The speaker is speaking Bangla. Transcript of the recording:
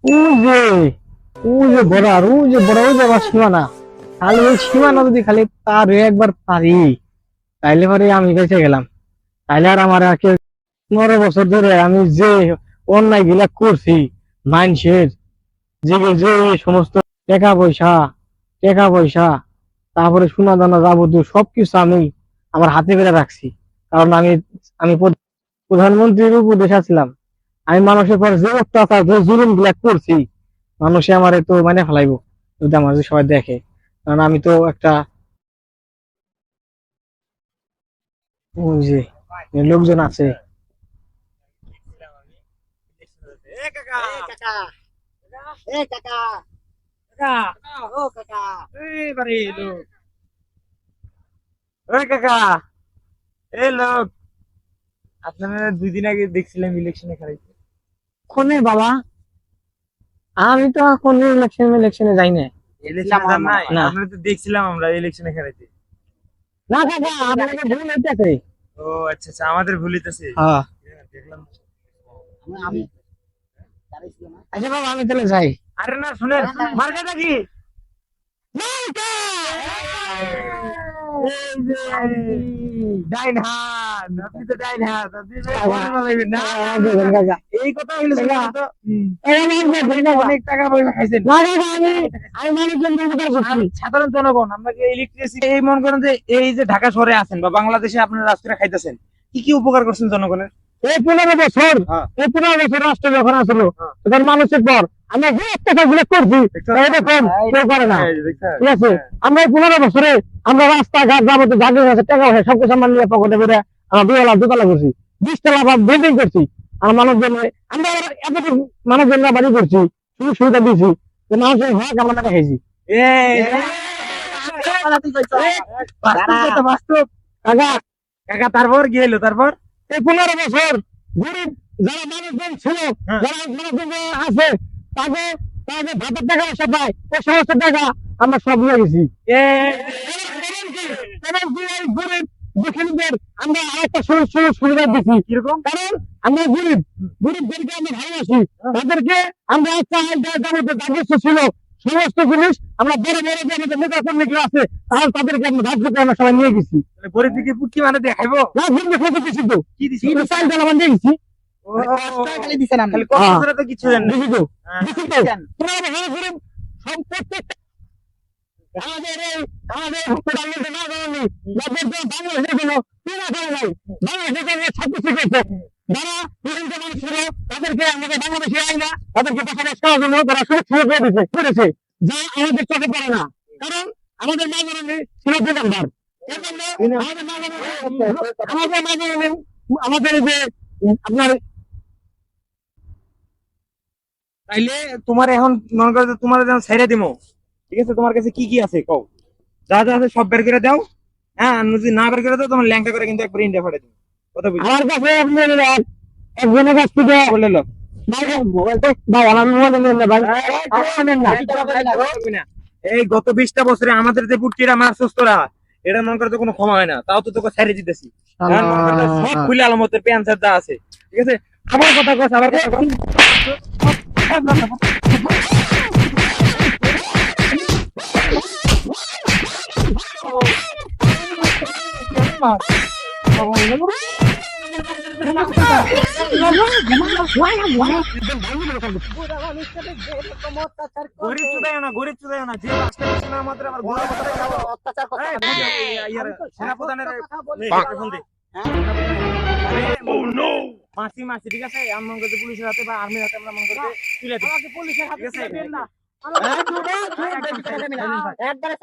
ওই যে বর্ডার, ওই যে আমার সীমানা। তাহলে ওই সীমানা যদি খালি পার হয়ে একবার পারি, তাইলে পরে আমি বেঁচে গেলাম। তাইলে আর আমার আর কেউ 15 বছর ধরে আমি যে অন্যায় গুলা করছি, মানুষের যে যে সমস্ত টাকা পয়সা তারপরে সোনা দানা যাবতীয় সবকিছু আমি আমার হাতে করে রাখছি। কারণ আমি প্রধানমন্ত্রীর উপদেষ্টা ছিলাম। আমি মানুষের পর যে অত্যাচার যে জুলুম গুলা করছি, মানুষে আমার তো মানে ফেলাইবো যদি আমার যদি সবাই দেখে। কারণ আমি তো একটা ওই যে লোকজন আছে। এ কাকা, কাকা এ কাকা কাকা, ও কাকা এই বাড়ি লোক, ওই কাকা, এই লোক, আপনারা 2 দিন আগে দেখছিলাম ইলেকশনে খারাইছে। কোনে বাবা, আমি তো কোন ইলেকশনে যাই না। ইলেকশনে নাই, না। আপনারা তো দেখছিলাম আমরা ইলেকশনে খারাইছে। না কাকা, আপনাকে ভুল হইতেছে। ও আচ্ছা আচ্ছা, আমাদের ভুলিতেছে। হ্যাঁ, দেখলাম। আমি দাঁড়াইছিলাম না। আচ্ছা বাবা, আমি তাহলে যাই। আরে না শুনেন, মার্কাটা কি? এই যে ডাইন হাত, আপনি তো ডাইন হাত, আপনি তো বলতে পারবেন না। কাকা, এই কথা হইলো কাকা, তো, অনেক অনেক টাকা পয়সা খাইছেন। আমি মানুষজন করছি। সাধারণ জনগণ, আমরা যে ইলেকট্রিসিটি, এই মনে করেন যে এই যে ঢাকা শহরে আছেন বা বাংলাদেশে আপনারা রাস্তায় খাইতেছেন, কি কি উপকার করছেন জনগণের? এই 15 বছর, হ্যাঁ। এই 15 বছর রাষ্ট্র যখন আসলো, হ্যাঁ। তখন মানুষের পর আমরা যে অত্যাচার গুলো করছি, এই দেখুন কেউ করে না। এই যে দেখছেন? ঠিক আছে, আমরা এই 15 বছরে আমরা রাস্তাঘাট যাবতীয় জায়গা আছে, টাকা পয়সা সবকিছু আমরা নিয়ে পকেটে বেড়ে আমরা 2 তলা করছি, 20 তলা বিল্ডিং করছি। আর মানুষজন আমরা এতটুকু মানুষজন বাড়ি করছি, সুযোগ সুবিধা দিয়েছি, যে মানুষের হক আমরা টাকা খাইছি। এই বাস্তব কথা, বাস্তব। কাকা, কাকা তারপর কি হলো? তারপর এই 15 বছর গরিব যারা মানুষজন ছিল, হ্যাঁ। যারা মানুষজন আছে, তাকে তাদের ভাতের টাকা আসা পায়, এই সমস্ত টাকা আমরা সব নিয়ে গেছি। এমনকি এই গরিব দুঃখীদের আমরা আরেকটা সুযোগ সুবিধা দিচ্ছি। কিরকম? কারণ আমরা গরিবদেরকে আমরা ভালোবাসি, তাদেরকে আমরা একটা যাবতীয় ছিল সমস্ত জিনিস আমরা বড় বড় যে আমাদের নেতা কর্মীগুলো আছে, তাদেরকে আমরা ধার্য করে আমরা সবাই নিয়ে গেছি। গরিব দিকে পুটকি মানে দেখাইবো? না, গরিব কত কিছু তো কি দিছি? কিন্তু চাল ডাল আমরা নিয়ে গেছি। ও, খালি দিছেন আপনি। খালি কষ্ট করে তো কিছু দেন না। দেখি তো, হ্যাঁ। দেখি তো, তোমরা ভালো করে প্রত্যেকটা আমাদের প্রধানমন্ত্রী না জানানি, যাদের বাংলাদেশের জন্য কিনা করে নাই, বাংলাদেশের জন্য ছাত্র শিখেছে, যারা বিভিন্ন মানুষ ছিল, তাদেরকে আমাদের বাংলাদেশে আইনা তাদেরকে বসবাস করার জন্য তারা সুযোগ করেছে, যা আমাদের চোখে পড়ে না। কারণ আমাদের মা জননী ছিল 2 নম্বর। আমাদের যে আপনার তাইলে তোমার এখন মনে করো যে তোমার যখন ছেড়ে দিমো, ঠিক আছে, তোমার কাছে কি কি আছে কও, যা যা আছে সব বের করে দাও। হ্যাঁ, আর যদি না বের করে দাও তোমার ল্যাংটা করে কিন্তু একবার ইন্ডিয়া পাঠিয়ে দেবো। কথা বুঝলি? আমার কাছে আপনার একজনের কাছ থেকে বলে লো। এই গত 20টা বছরে আমাদের যে পুটকিরা মাছ সুস্থরা, এটা মনে করতে কোনো ক্ষমা হয় না, তাও তো তোকে ছেড়ে দিতেছি। এখন মনে করতে সব খুলে আলমতের প্যান্সার যা আছে, ঠিক আছে, আবার কথা কস, আবার কথা কস। গরিব চুদাইও না, গরিব চুদাইও না, যে মাছটা দিছে না আমাদের আবার গোলা মাথায় খাবো। অত্যাচার কথা এই, বলে। ইয়ার সেনাপ্রধানের বলি। ফোন দে। হ্যাঁ? মাসি ঠিক আছে, আমি মনে করতে পুলিশের হাতে বা আর্মির হাতে আমরা মনে করতে তুলে দিই। আমাকে পুলিশের হাতে ঠিক আছে? তুলে দেন না। হ্যাঁ? একবারে